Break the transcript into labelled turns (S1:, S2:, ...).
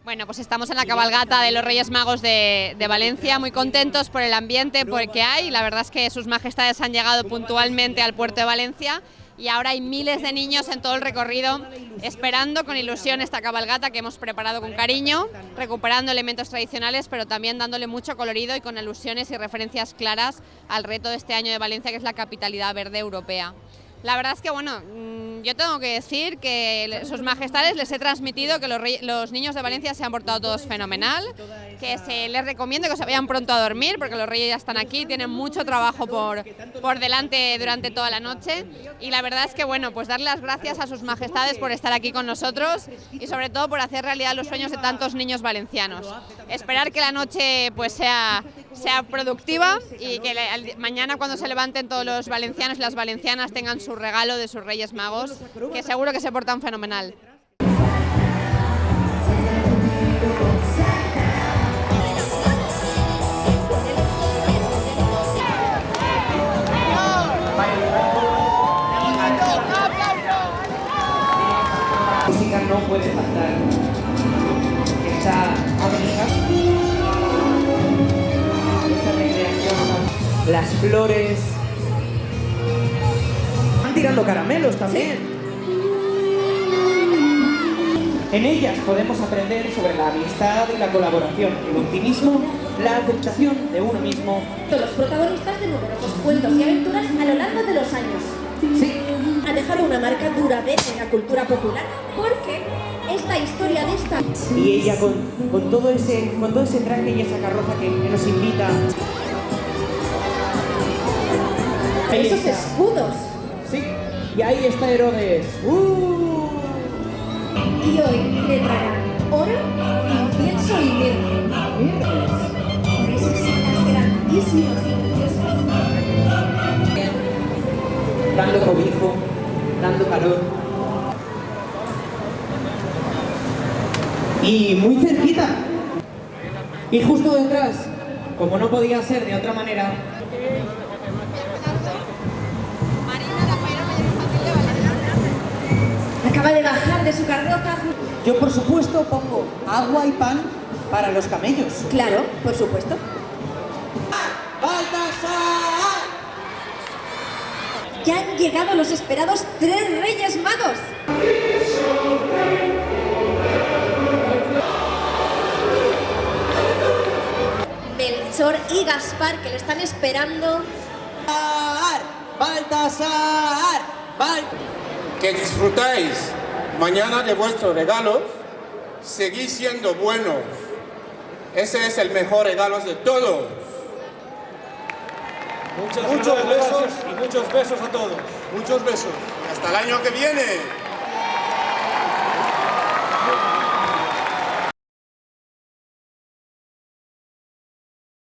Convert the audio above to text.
S1: Bueno, pues estamos en la cabalgata de los Reyes Magos de Valencia, muy contentos por el ambiente, por el que hay. La verdad es que sus majestades han llegado puntualmente al puerto de Valencia y ahora hay miles de niños en todo el recorrido esperando con ilusión esta cabalgata que hemos preparado con cariño, recuperando elementos tradicionales, pero también dándole mucho colorido y con alusiones y referencias claras al reto de este año de Valencia, que es la capitalidad verde europea. La verdad es que, bueno, yo tengo que decir que sus majestades les he transmitido que los niños de Valencia se han portado todos fenomenal, que se les recomiendo que se vayan pronto a dormir porque los reyes ya están aquí, tienen mucho trabajo por delante durante toda la noche y la verdad es que, bueno, pues darle las gracias a sus majestades por estar aquí con nosotros y sobre todo por hacer realidad los sueños de tantos niños valencianos. Esperar que la noche pues sea productiva y que mañana cuando se levanten todos los valencianos y las valencianas tengan su regalo de sus Reyes Magos, que seguro que se portan fenomenal.
S2: La música no puede faltar. Esta armonía, esta recreación, las flores. Están tirando caramelos también. En ellas podemos aprender sobre la amistad y la colaboración, el optimismo, la aceptación de uno mismo.
S3: Los protagonistas de numerosos cuentos y aventuras a lo largo de los años.
S2: Sí.
S3: Ha dejado una marca duradera en la cultura popular porque esta historia de esta...
S2: Y ella con todo ese traje y esa carroza que nos invita.
S3: Esos escudos.
S2: Sí, y ahí está Herodes.
S3: Y hoy le traerán oro, incienso y mirra. Por esas setas grandísimas y preciosas.
S2: Dando cobijo, dando calor. Y muy cerquita. Y justo detrás, como no podía ser de otra manera,
S3: Acaba de bajar de su carroza.
S2: yo por supuesto pongo agua y pan para los camellos.
S3: Claro, por supuesto.
S2: ¡Baltasar!
S3: Ya han llegado los esperados 3 Reyes Magos. Melchor y Gaspar, que le están esperando.
S2: ¡Baltasar!
S4: Que disfrutáis mañana de vuestros regalos, seguís siendo buenos. Ese es el mejor regalo de todos.
S5: Muchos besos y muchos besos a todos.
S4: Muchos besos. Hasta el año que viene.